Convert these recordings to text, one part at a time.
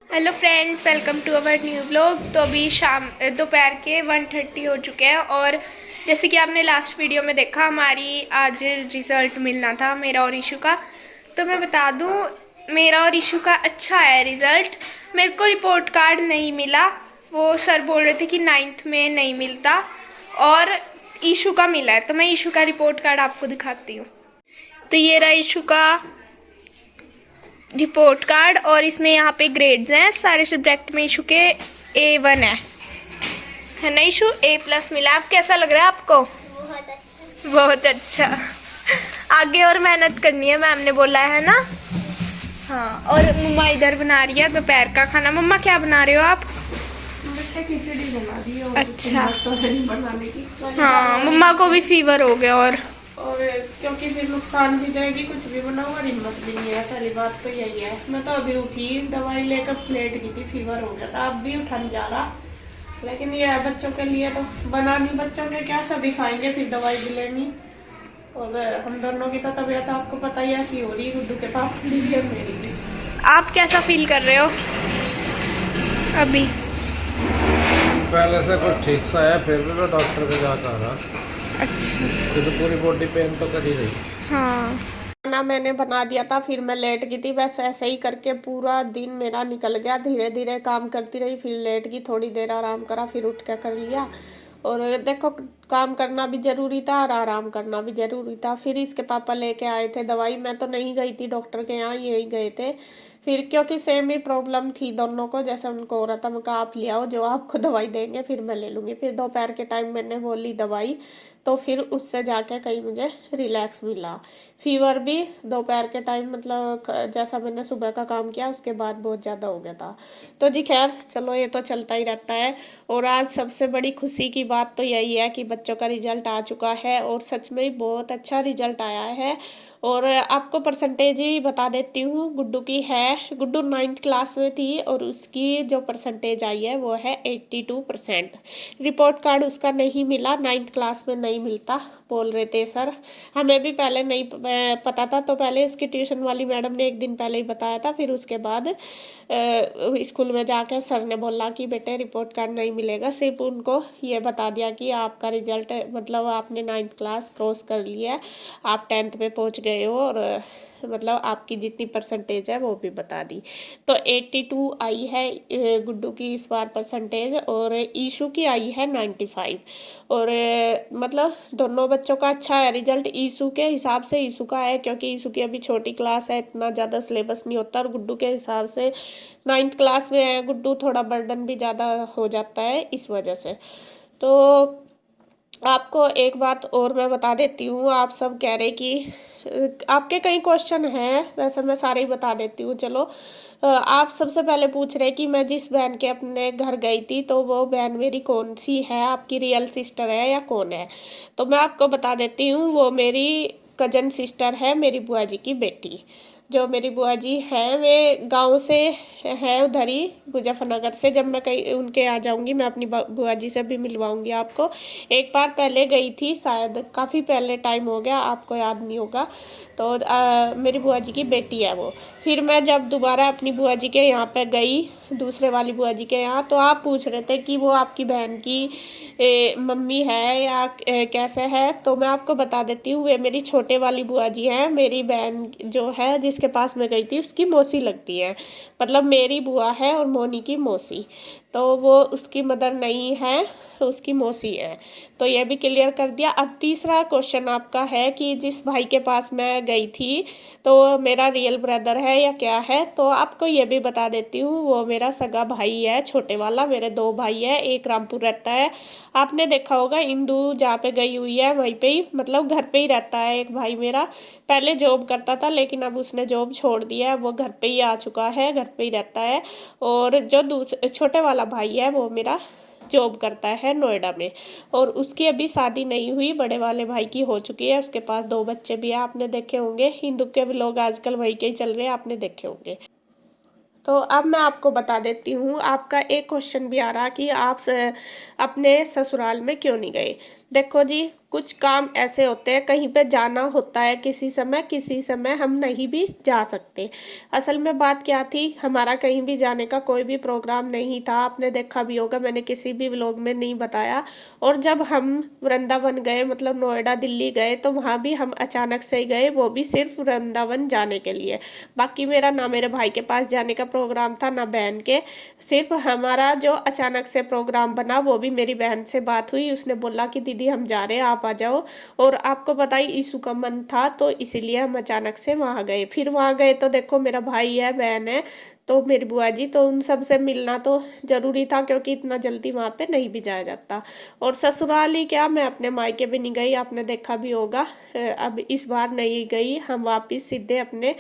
Hello friends, welcome to our new blog. तो अभी शाम दोपहर के 1:30 हो चुके हैं और जैसे कि आपने लास्ट वीडियो में देखा, हमारी आज रिज़ल्ट मिलना था मेरा और ईशू का। तो मैं बता दूं, मेरा और ईशू का अच्छा है रिज़ल्ट। मेरे को रिपोर्ट कार्ड नहीं मिला, वो सर बोल रहे थे कि 9th में नहीं मिलता, और ईशू का मिला है। तो मैं ईशू का रिपोर्ट कार्ड आपको दिखाती हूँ। तो ये रहा ईशू का रिपोर्ट कार्ड और इसमें यहाँ पे ग्रेड्स हैं सारे सब्जेक्ट में। इशू के A1 है ना इशू? A+ मिला। अब कैसा लग रहा है आपको? बहुत अच्छा। बहुत अच्छा। आगे और मेहनत करनी है, मैम ने बोला है ना। हाँ, और मम्मा इधर बना रही है दोपहर का खाना। मम्मा क्या बना रहे हो आप? खिचड़ी बना दी और अच्छा। तो है नहीं बनाने की। हाँ, मम्मा को भी फीवर हो गया और क्योंकि फिर नुकसान भी देगी, कुछ भी बनाओ और हिम्मत भी नहीं है। पहली बात तो यही है। मैं तो अभी उठी, दवाई लेकर लेट गई थी, फीवर हो गया था। अब भी उठा नहीं जा रहा, लेकिन ये है बच्चों के लिए तो बनानी। बच्चों के क्या, सभी खाएंगे फिर दवाई भी लेनी। और हम दोनों की तो तबीयत आपको पता ही ऐसी हो रही, गुड्डू के पापा की भी और मेरी भी। आप कैसा फील कर रहे हो अभी? पहले से कुछ ठीक सा है, फिर भी मैं डॉक्टर के जाकर आ रहा। अच्छा। फिर तो पूरी बॉडी पेन तो कर ही रही। हाँ, खाना मैंने बना दिया था, फिर मैं लेट गई थी। बस ऐसे ही करके पूरा दिन मेरा निकल गया। धीरे धीरे काम करती रही, फिर लेट गई, थोड़ी देर आराम करा, फिर उठ के कर लिया। और देखो, काम करना भी ज़रूरी था और आराम करना भी ज़रूरी था। फिर इसके पापा लेके आए थे दवाई। मैं तो नहीं गई थी डॉक्टर के यहाँ, यही गए थे। फिर क्योंकि सेम ही प्रॉब्लम थी दोनों को, जैसे उनको हो रहा था। मैं कहा आप ले आओ, जो आपको दवाई देंगे फिर मैं ले लूँगी। फिर दोपहर के टाइम मैंने वो ली दवाई, तो फिर उससे जाके कहीं मुझे रिलैक्स मिला। फीवर भी दोपहर के टाइम, मतलब जैसा मैंने सुबह का काम किया उसके बाद बहुत ज़्यादा हो गया था। तो जी खैर, चलो ये तो चलता ही रहता है। और आज सबसे बड़ी खुशी की बात तो यही है कि बच्चों का रिजल्ट आ चुका है और सच में ही बहुत अच्छा रिजल्ट आया है। और आपको परसेंटेज ही बता देती हूँ। गुड्डू की है, गुड्डू 9th क्लास में थी और उसकी जो परसेंटेज आई है वो है 82%। रिपोर्ट कार्ड उसका नहीं मिला, 9th क्लास में नहीं मिलता बोल रहे थे सर। हमें भी पहले नहीं पता था, तो पहले उसकी ट्यूशन वाली मैडम ने एक दिन पहले ही बताया था। फिर उसके बाद स्कूल में जाकर सर ने बोला कि बेटे रिपोर्ट कार्ड नहीं मिलेगा। सिर्फ उनको ये बता दिया कि आपका रिजल्ट, मतलब आपने 9th क्लास क्रॉस कर लिया है, आप 10th में पहुंच गए हो, और मतलब आपकी जितनी परसेंटेज है वो भी बता दी। तो 82 आई है गुड्डू की इस बार परसेंटेज, और ईशू की आई है 95। और मतलब दोनों बच्चों का अच्छा है रिजल्ट। ईशू के हिसाब से ईशू का है, क्योंकि ईशू की अभी छोटी क्लास है, इतना ज़्यादा सिलेबस नहीं होता। और गुड्डू के हिसाब से 9th क्लास में है गुड्डू, थोड़ा बर्डन भी ज़्यादा हो जाता है इस वजह से। तो आपको एक बात और मैं बता देती हूँ। आप सब कह रहे कि आपके कई क्वेश्चन हैं, वैसे मैं सारे ही बता देती हूँ। चलो, आप सबसे पहले पूछ रहे कि मैं जिस बहन के अपने घर गई थी, तो वो बहन मेरी कौन सी है, आपकी रियल सिस्टर है या कौन है? तो मैं आपको बता देती हूँ, वो मेरी कजन सिस्टर है, मेरी बुआ जी की बेटी। जो मेरी बुआ जी हैं वे गांव से है, उधर ही मुजफ्फरनगर से। जब मैं कहीं उनके आ जाऊंगी, मैं अपनी बुआ जी से भी मिलवाऊंगी आपको। एक बार पहले गई थी, शायद काफ़ी पहले, टाइम हो गया, आपको याद नहीं होगा। तो मेरी बुआ जी की बेटी है वो। फिर मैं जब दोबारा अपनी बुआ जी के यहाँ पे गई, दूसरे वाली बुआ जी के यहाँ, तो आप पूछ रहे थे कि वो आपकी बहन की मम्मी है या कैसे है। तो मैं आपको बता देती हूँ, वे मेरी छोटे वाली बुआ जी हैं। मेरी बहन जो है जिसके पास मैं गई थी, उसकी मौसी लगती है। मतलब मेरी बुआ है और मोनी की मौसी, तो वो उसकी मदर नहीं है, उसकी मौसी है। तो ये भी क्लियर कर दिया। अब तीसरा क्वेश्चन आपका है कि जिस भाई के पास मैं गई थी, तो वो मेरा रियल ब्रदर है या क्या है? तो आपको ये भी बता देती हूँ, वो मेरा सगा भाई है, छोटे वाला। मेरे दो भाई है, एक रामपुर रहता है, आपने देखा होगा, इंदू जहाँ पे गई हुई है वहीं पे ही, मतलब घर पे ही रहता है एक भाई मेरा। पहले जॉब करता था, लेकिन अब उसने जॉब छोड़ दिया है, वो घर पे ही आ चुका है, घर पे ही रहता है। और जो छोटे वाला भाई है वो मेरा जॉब करता है नोएडा में, और उसकी अभी शादी नहीं हुई। बड़े वाले भाई की हो चुकी है, उसके पास 2 बच्चे भी हैं, आपने देखे होंगे। हिंदू के भी लोग आजकल वही के ही चल रहे हैं, आपने देखे होंगे। तो अब मैं आपको बता देती हूँ। आपका एक क्वेश्चन भी आ रहा कि आप अपने ससुराल में क्यों नहीं गए। देखो जी, कुछ काम ऐसे होते हैं, कहीं पे जाना होता है किसी समय हम नहीं भी जा सकते। असल में बात क्या थी, हमारा कहीं भी जाने का कोई भी प्रोग्राम नहीं था। आपने देखा भी होगा, मैंने किसी भी व्लॉग में नहीं बताया। और जब हम वृंदावन गए, मतलब नोएडा दिल्ली गए, तो वहाँ भी हम अचानक से ही गए, वो भी सिर्फ वृंदावन जाने के लिए। बाकी मेरा ना मेरे भाई के पास जाने का प्रोग्राम था ना बहन के। सिर्फ हमारा जो अचानक से प्रोग्राम बना, वो भी मेरी बहन से बात हुई, उसने बोला कि दीदी हम जा रहे हैं, आप आ जाओ। और आपको पता ही यीशु का मन था, तो इसीलिए हम अचानक से वहाँ गए। फिर वहाँ गए तो देखो, मेरा भाई है, बहन है, तो मेरी बुआ जी, तो उन सब से मिलना तो जरूरी था, क्योंकि इतना जल्दी वहाँ पे नहीं भी जाया जाता। और ससुराल ही क्या, मैं अपने मायके भी नहीं गई, आपने देखा भी होगा। अब इस बार नहीं गई, हम वापस सीधे अपने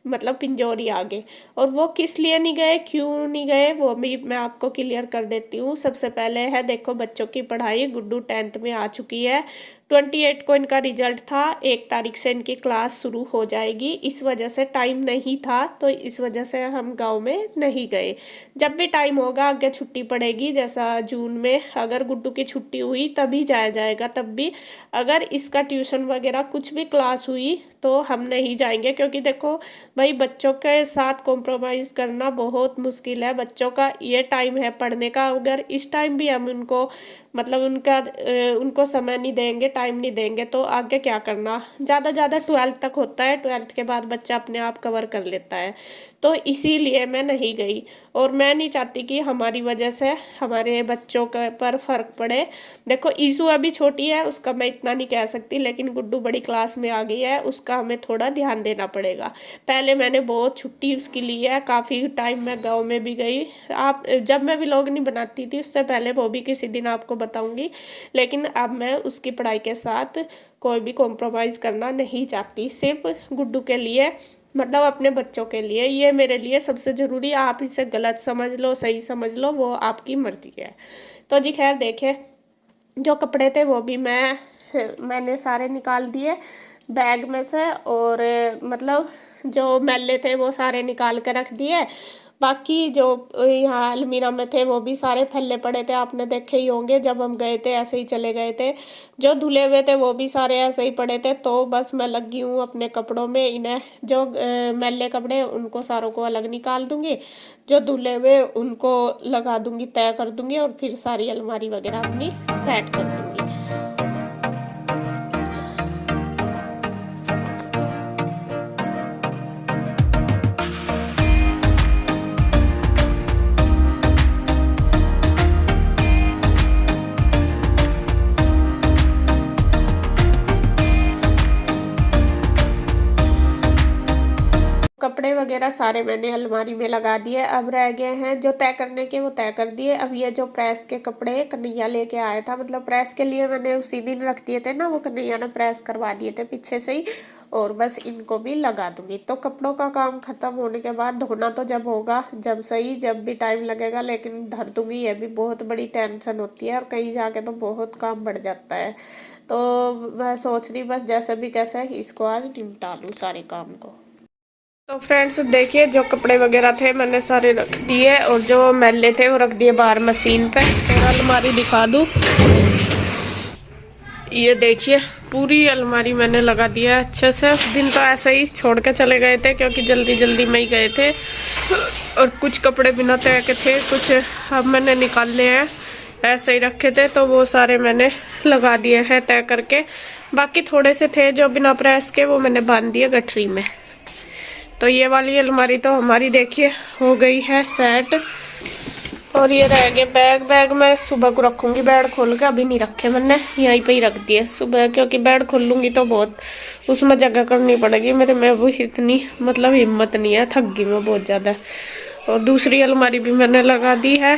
मतलब पिंजौरी आ गए। और वो किस लिए नहीं गए, क्यों नहीं गए, वो भी मैं आपको क्लियर कर देती हूँ। सबसे पहले है, देखो बच्चों की पढ़ाई, गुड्डू 10th में आ चुकी है, 28 को इनका रिजल्ट था, 1 तारीख से इनकी क्लास शुरू हो जाएगी। इस वजह से टाइम नहीं था, तो इस वजह से हम गांव में नहीं गए। जब भी टाइम होगा, आगे छुट्टी पड़ेगी, जैसा जून में अगर गुड्डू की छुट्टी हुई तभी जाया जाएगा। तब भी अगर इसका ट्यूशन वगैरह कुछ भी क्लास हुई तो हम नहीं जाएंगे, क्योंकि देखो भाई, बच्चों के साथ कॉम्प्रोमाइज़ करना बहुत मुश्किल है। बच्चों का ये टाइम है पढ़ने का, अगर इस टाइम भी हम उनको मतलब उनको समय नहीं देंगे, टाइम नहीं देंगे, तो आगे क्या करना। ज़्यादा 12th तक होता है, 12th के बाद बच्चा अपने आप कवर कर लेता है। तो इसीलिए मैं नहीं गई, और मैं नहीं चाहती कि हमारी वजह से हमारे बच्चों के पर फर्क पड़े। देखो ईशु अभी छोटी है, उसका मैं इतना नहीं कह सकती, लेकिन गुड्डू बड़ी क्लास में आ गई है, उसका हमें थोड़ा ध्यान देना पड़ेगा। पहले मैंने बहुत छुट्टी उसकी ली है, काफ़ी टाइम मैं गाँव में भी गई। आप जब मैं व्लॉग नहीं बनाती थी उससे पहले, वो भी किसी दिन आपको बताऊंगी, लेकिन अब मैं उसकी पढ़ाई के साथ कोई भी कॉम्प्रोमाइज़ करना नहीं चाहती, सिर्फ गुड्डू के लिए, मतलब अपने बच्चों के लिए। ये मेरे लिए सबसे ज़रूरी। आप इसे गलत समझ लो, सही समझ लो, वो आपकी मर्जी है। तो जी खैर, देखे जो कपड़े थे वो भी मैंने सारे निकाल दिए बैग में से, और मतलब जो मैले थे वो सारे निकाल के रख दिए। बाकी जो यहाँ अलमीरा में थे वो भी सारे फैले पड़े थे, आपने देखे ही होंगे, जब हम गए थे ऐसे ही चले गए थे। जो धुले हुए थे वो भी सारे ऐसे ही पड़े थे। तो बस मैं लगी हूँ अपने कपड़ों में, इन्हें जो मैले कपड़े उनको सारों को अलग निकाल दूंगी, जो धुले हुए उनको लगा दूंगी, तय कर दूंगी, और फिर सारी अलमारी वगैरह अपनी सेट कर दूंगी। कपड़े वगैरह सारे मैंने अलमारी में लगा दिए। अब रह गए हैं जो तय करने के, वो तय कर दिए। अब ये जो प्रेस के कपड़े कन्हैया लेके आया था, मतलब प्रेस के लिए मैंने उसी दिन रख दिए थे ना, वो कन्हैया ने प्रेस करवा दिए थे पीछे से ही, और बस इनको भी लगा दूंगी। तो कपड़ों का काम खत्म होने के बाद धोना तो जब होगा, जब सही, जब भी टाइम लगेगा, लेकिन धर दूंगी। ये भी बहुत बड़ी टेंशन होती है, और कहीं जाके तो बहुत काम बढ़ जाता है। तो मैं सोच रही बस जैसे भी कैसे इसको आज निपटा लूँ सारे काम को। तो फ्रेंड्स देखिए, जो कपड़े वगैरह थे मैंने सारे रख दिए, और जो मैले थे वो रख दिए बाहर मशीन पे। और अलमारी दिखा दूँ, ये देखिए पूरी अलमारी मैंने लगा दिया है अच्छे से। दिन तो ऐसे ही छोड़ के चले गए थे, क्योंकि जल्दी जल्दी में ही गए थे, और कुछ कपड़े बिना तय के थे, कुछ अब मैंने निकाले हैं, ऐसे ही रखे थे, तो वो सारे मैंने लगा दिए हैं तय करके। बाकी थोड़े से थे जो बिना प्रेस के, वो मैंने बांध दिए गठरी में। तो ये वाली अलमारी तो हमारी देखिए हो गई है सेट। और ये रह गए बैग मैं सुबह को रखूंगी, बेड खोल के, अभी नहीं रखे मैंने, यहीं पे ही रख दिए सुबह, क्योंकि बेड खोल लूंगी तो बहुत उसमें जगह करनी पड़ेगी मेरे में, वो इतनी मतलब हिम्मत नहीं है, थक गई मैं बहुत ज़्यादा। और दूसरी अलमारी भी मैंने लगा दी है,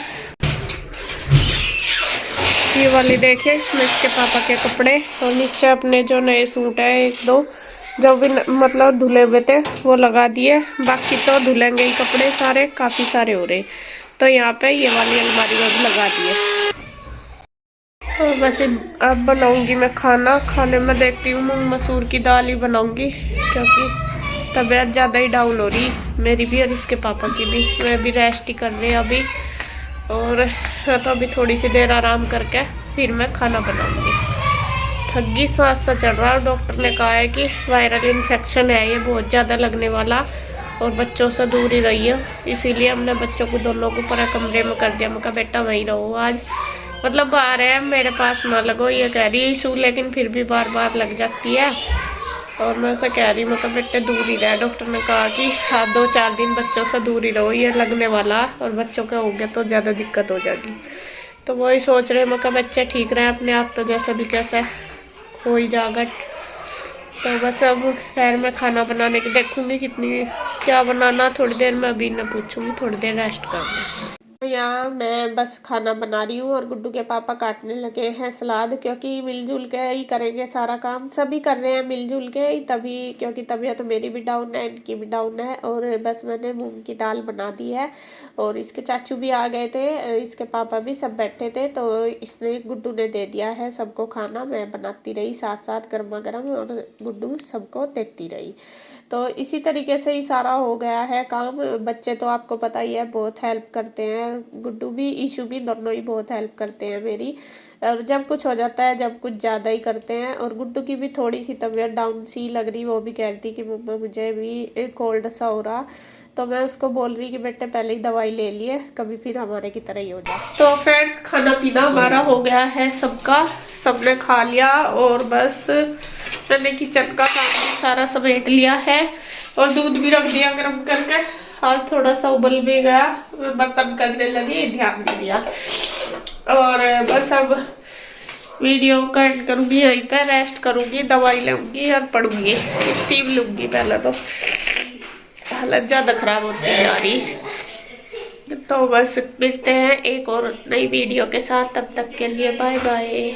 ये वाली देखिए, इसमें इसके पापा के कपड़े, और नीचे अपने जो नए सूट है 1-2 जो भी मतलब धुले हुए थे वो लगा दिए। बाकी तो धुलेंगे ही कपड़े सारे, काफ़ी सारे हो रहे, तो यहाँ पे ये वाली अलमारी में भी लगा दिए। और बस अब बनाऊंगी मैं खाना। खाने में देखती हूँ मूंग मसूर की दाल ही बनाऊंगी, क्योंकि तबीयत ज़्यादा ही डाउन हो रही मेरी भी और इसके पापा की भी। मैं भी रेस्ट ही कर रहे हैं अभी, और तो अभी थोड़ी सी देर आराम करके फिर मैं खाना बनाऊंगी। ठगी सांस सा चढ़ रहा है। डॉक्टर ने कहा है कि वायरल इन्फेक्शन है ये, बहुत ज़्यादा लगने वाला, और बच्चों से दूर ही रहिए। इसीलिए हमने बच्चों को दोनों को पूरा कमरे में कर दिया। मैं कहा बेटा वहीं रहो आज, मतलब बाहर है, मेरे पास ना लगो, ये कह रही है इशू, लेकिन फिर भी बार बार लग जाती है। और मैं उसे कह रही, मैं कहा बेटे दूर ही रहे। डॉक्टर ने कहा कि आप 2-4 दिन बच्चों से दूर ही रहो, ये लगने वाला, और बच्चों का हो गया तो ज़्यादा दिक्कत हो जाएगी। तो वही सोच रहे, मैं कहा बच्चे ठीक रहे अपने आप, तो जैसे भी कैसे हो ही जाएगा। तो बस अब खैर मैं खाना बनाने की देखूंगी कितनी क्या बनाना, थोड़ी देर में अभी न पूछूंगी, थोड़ी देर रेस्ट करना। यहाँ मैं बस खाना बना रही हूँ और गुड्डू के पापा काटने लगे हैं सलाद, क्योंकि मिलजुल के ही करेंगे सारा काम, सभी कर रहे हैं मिलजुल के ही, तभी क्योंकि तबीयत तो मेरी भी डाउन है, इनकी भी डाउन है। और बस मैंने मूंग की दाल बना दी है, और इसके चाचू भी आ गए थे, इसके पापा भी सब बैठे थे, तो इसने गुड्डू ने दे दिया है सबको खाना। मैं बनाती रही साथ साथ गर्मा गर्म, और गुड्डू सबको देती रही। तो इसी तरीके से ही सारा हो गया है काम। बच्चे तो आपको पता ही है बहुत हेल्प करते हैं, गुड्डू भी ईशू भी दोनों ही बहुत हेल्प करते हैं मेरी। और जब कुछ हो जाता है, जब कुछ ज़्यादा ही करते हैं। और गुड्डू की भी थोड़ी सी तबीयत डाउन सी लग रही, वो भी कह रही थी कि मम्मा मुझे भी कोल्ड सा हो रहा, तो मैं उसको बोल रही कि बेटे पहले ही दवाई ले लिए, कभी फिर हमारे की तरह ही हो जाए। तो फ्रेंड्स खाना पीना हमारा हो गया है सबका, सबने खा लिया, और बस मैंने किचन का काम सारा समेट लिया है, और दूध भी रख दिया गर्म करके। हाँ थोड़ा सा उबल भी गया, बर्तन करने लगी, ध्यान नहीं दिया। और बस अब वीडियो का एंड करूँगी, यहीं पे रेस्ट करूँगी, दवाई लूँगी और पढ़ूँगी, स्टीम लूँगी। पहले तो हालत ज़्यादा ख़राब होती जा रही। तो बस मिलते हैं एक और नई वीडियो के साथ, तब तक के लिए बाय बाय।